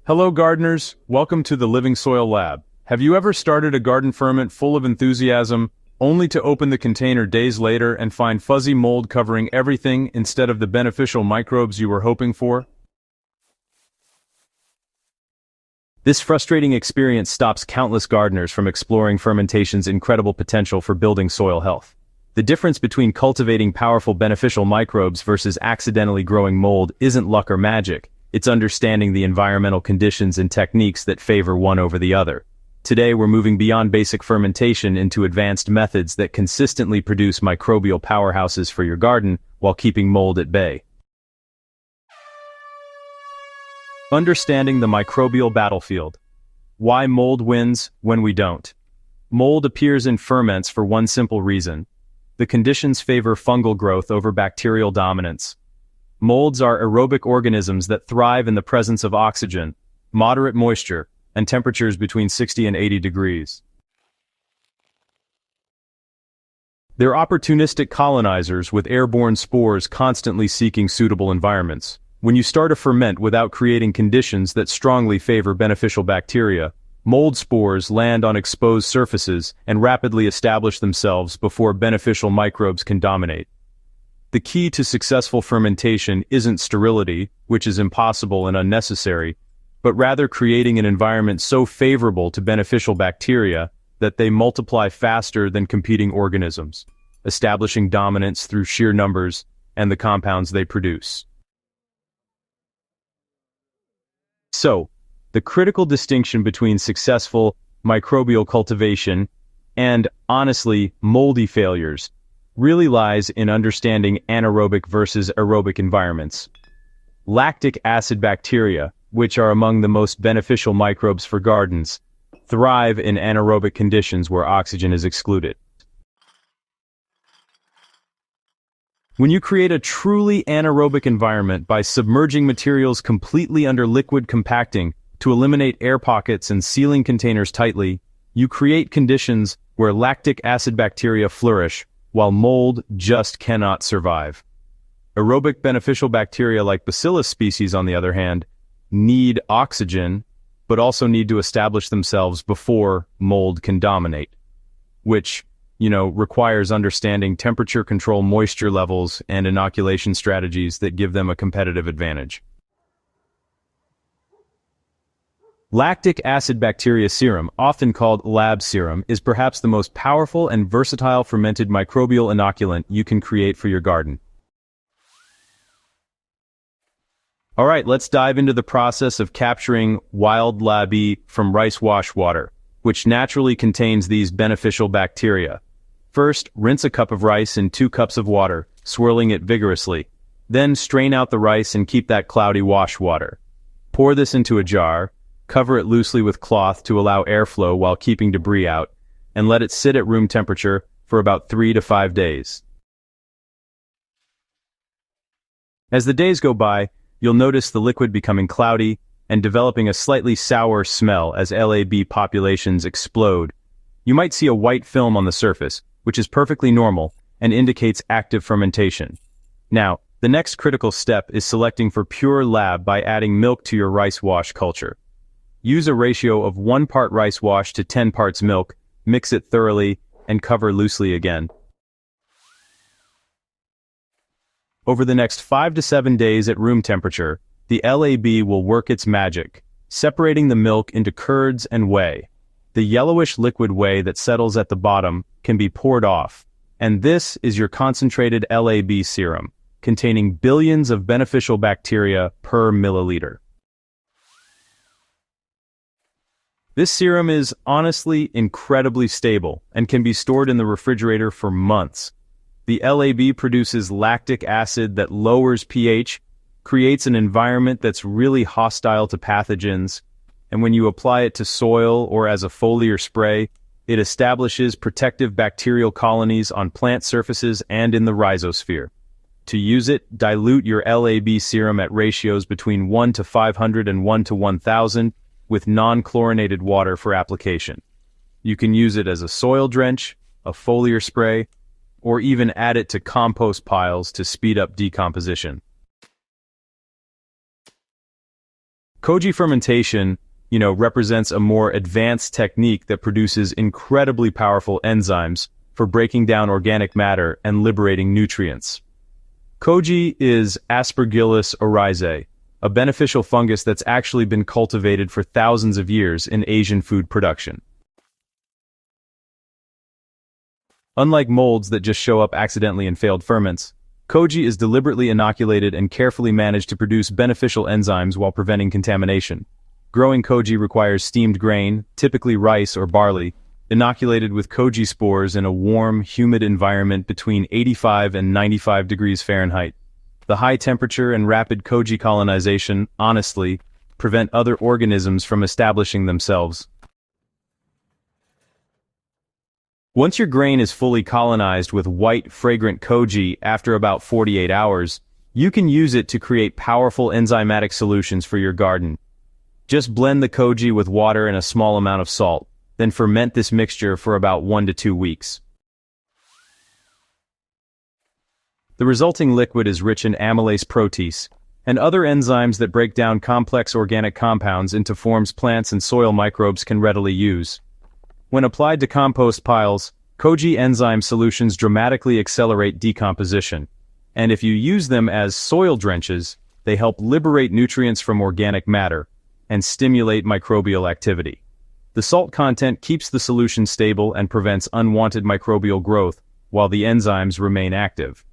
Hello gardeners, welcome to the Living Soil Lab. Have you ever started a garden ferment full of enthusiasm, only to open the container days later and find fuzzy mold covering everything instead of the beneficial microbes you were hoping for? This frustrating experience stops countless gardeners from exploring fermentation's incredible potential for building soil health. The difference between cultivating powerful beneficial microbes versus accidentally growing mold isn't luck or magic. It's understanding the environmental conditions and techniques that favor one over the other. Today we're moving beyond basic fermentation into advanced methods that consistently produce microbial powerhouses for your garden while keeping mold at bay. Understanding the microbial battlefield. Why mold wins when we don't. Mold appears in ferments for one simple reason. The conditions favor fungal growth over bacterial dominance. Molds are aerobic organisms that thrive in the presence of oxygen, moderate moisture, and temperatures between 60 and 80 degrees. They're opportunistic colonizers with airborne spores constantly seeking suitable environments. When you start a ferment without creating conditions that strongly favor beneficial bacteria, mold spores land on exposed surfaces and rapidly establish themselves before beneficial microbes can dominate. The key to successful fermentation isn't sterility, which is impossible and unnecessary, but rather creating an environment so favorable to beneficial bacteria that they multiply faster than competing organisms, establishing dominance through sheer numbers and the compounds they produce. So, the critical distinction between successful microbial cultivation and, honestly, moldy failures really lies in understanding anaerobic versus aerobic environments. Lactic acid bacteria, which are among the most beneficial microbes for gardens, thrive in anaerobic conditions where oxygen is excluded. When you create a truly anaerobic environment by submerging materials completely under liquid compacting to eliminate air pockets and sealing containers tightly, you create conditions where lactic acid bacteria flourish, while mold just cannot survive. Aerobic beneficial bacteria like Bacillus species, on the other hand, need oxygen, but also need to establish themselves before mold can dominate, which, requires understanding temperature control, moisture levels, and inoculation strategies that give them a competitive advantage. Lactic acid bacteria serum, often called lab serum, is perhaps the most powerful and versatile fermented microbial inoculant you can create for your garden. Alright, let's dive into the process of capturing wild labie from rice wash water, which naturally contains these beneficial bacteria. First, rinse a cup of rice in 2 cups of water, swirling it vigorously. Then strain out the rice and keep that cloudy wash water. Pour this into a jar, cover it loosely with cloth to allow airflow while keeping debris out, and let it sit at room temperature for about 3 to 5 days. As the days go by, you'll notice the liquid becoming cloudy and developing a slightly sour smell as lab populations explode. You might see a white film on the surface, which is perfectly normal and indicates active fermentation. Now, the next critical step is selecting for pure lab by adding milk to your rice wash culture. Use a ratio of 1 part rice wash to 10 parts milk, mix it thoroughly, and cover loosely again. Over the next 5 to 7 days at room temperature, the LAB will work its magic, separating the milk into curds and whey. The yellowish liquid whey that settles at the bottom can be poured off, and this is your concentrated LAB serum, containing billions of beneficial bacteria per milliliter. This serum is honestly incredibly stable and can be stored in the refrigerator for months. The LAB produces lactic acid that lowers pH, creates an environment that's really hostile to pathogens, and when you apply it to soil or as a foliar spray, it establishes protective bacterial colonies on plant surfaces and in the rhizosphere. To use it, dilute your LAB serum at ratios between 1 to 500 and 1 to 1000, with non-chlorinated water for application. You can use it as a soil drench, a foliar spray, or even add it to compost piles to speed up decomposition. Koji fermentation, represents a more advanced technique that produces incredibly powerful enzymes for breaking down organic matter and liberating nutrients. Koji is Aspergillus oryzae, a beneficial fungus that's actually been cultivated for thousands of years in Asian food production. Unlike molds that just show up accidentally in failed ferments, Koji is deliberately inoculated and carefully managed to produce beneficial enzymes while preventing contamination. Growing Koji requires steamed grain, typically rice or barley, inoculated with Koji spores in a warm, humid environment between 85 and 95 degrees Fahrenheit. The high temperature and rapid Koji colonization, honestly, prevent other organisms from establishing themselves. Once your grain is fully colonized with white, fragrant Koji after about 48 hours, you can use it to create powerful enzymatic solutions for your garden. Just blend the Koji with water and a small amount of salt, then ferment this mixture for about 1 to 2 weeks. The resulting liquid is rich in amylase protease and other enzymes that break down complex organic compounds into forms plants and soil microbes can readily use. When applied to compost piles, Koji enzyme solutions dramatically accelerate decomposition, and if you use them as soil drenches, they help liberate nutrients from organic matter and stimulate microbial activity. The salt content keeps the solution stable and prevents unwanted microbial growth, while the enzymes remain active.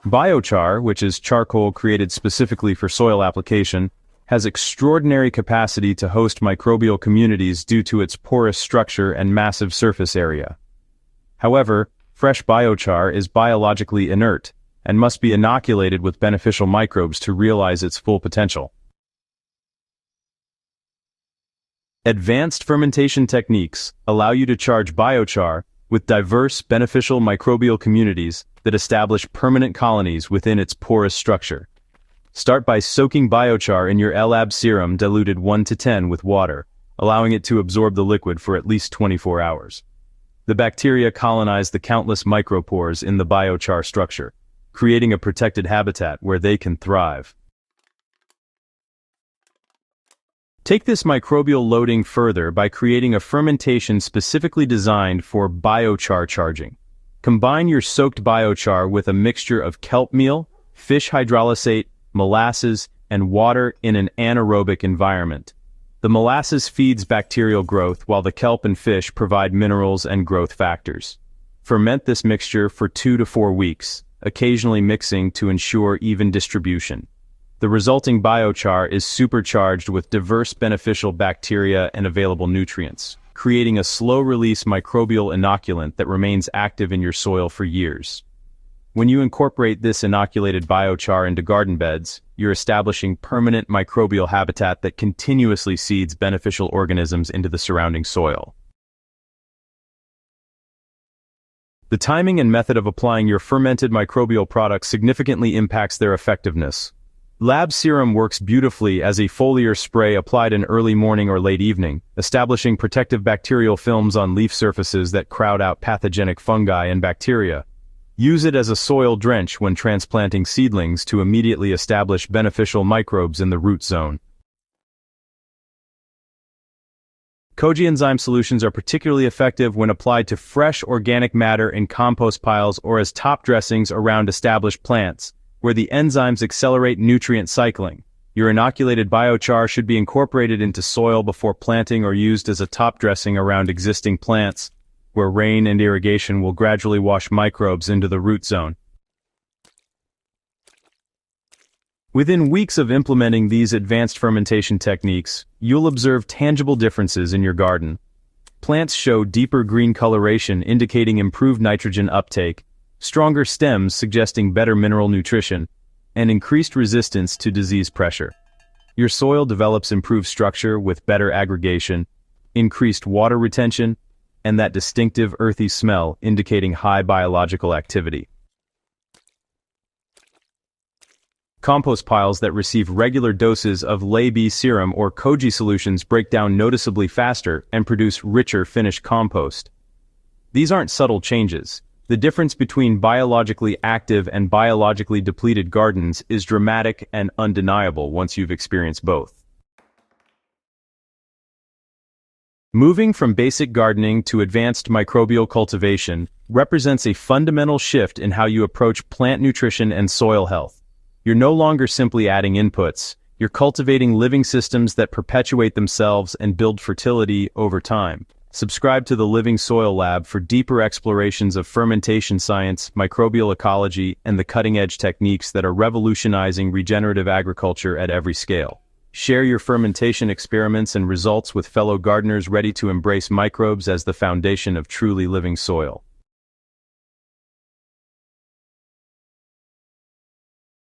Biochar, which is charcoal created specifically for soil application, has extraordinary capacity to host microbial communities due to its porous structure and massive surface area. However, fresh biochar is biologically inert and must be inoculated with beneficial microbes to realize its full potential. Advanced fermentation techniques allow you to charge biochar with diverse beneficial microbial communities that establish permanent colonies within its porous structure. Start by soaking biochar in your LAB serum diluted 1:10 with water, allowing it to absorb the liquid for at least 24 hours. The bacteria colonize the countless micropores in the biochar structure, creating a protected habitat where they can thrive. Take this microbial loading further by creating a fermentation specifically designed for biochar charging. Combine your soaked biochar with a mixture of kelp meal, fish hydrolysate, molasses, and water in an anaerobic environment. The molasses feeds bacterial growth while the kelp and fish provide minerals and growth factors. Ferment this mixture for 2 to 4 weeks, occasionally mixing to ensure even distribution. The resulting biochar is supercharged with diverse beneficial bacteria and available nutrients, creating a slow-release microbial inoculant that remains active in your soil for years. When you incorporate this inoculated biochar into garden beds, you're establishing permanent microbial habitat that continuously seeds beneficial organisms into the surrounding soil. The timing and method of applying your fermented microbial products significantly impacts their effectiveness. Lab Serum works beautifully as a foliar spray applied in early morning or late evening, establishing protective bacterial films on leaf surfaces that crowd out pathogenic fungi and bacteria. Use it as a soil drench when transplanting seedlings to immediately establish beneficial microbes in the root zone. Koji enzyme solutions are particularly effective when applied to fresh organic matter in compost piles or as top dressings around established plants, where the enzymes accelerate nutrient cycling. Your inoculated biochar should be incorporated into soil before planting or used as a top dressing around existing plants, where rain and irrigation will gradually wash microbes into the root zone. Within weeks of implementing these advanced fermentation techniques, you'll observe tangible differences in your garden. Plants show deeper green coloration indicating improved nitrogen uptake, stronger stems suggesting better mineral nutrition, and increased resistance to disease pressure. Your soil develops improved structure with better aggregation, increased water retention, and that distinctive earthy smell indicating high biological activity. Compost piles that receive regular doses of LAB serum or Koji solutions break down noticeably faster and produce richer finished compost. These aren't subtle changes. The difference between biologically active and biologically depleted gardens is dramatic and undeniable once you've experienced both. Moving from basic gardening to advanced microbial cultivation represents a fundamental shift in how you approach plant nutrition and soil health. You're no longer simply adding inputs, you're cultivating living systems that perpetuate themselves and build fertility over time. Subscribe to the Living Soil Lab for deeper explorations of fermentation science, microbial ecology, and the cutting-edge techniques that are revolutionizing regenerative agriculture at every scale. Share your fermentation experiments and results with fellow gardeners ready to embrace microbes as the foundation of truly living soil.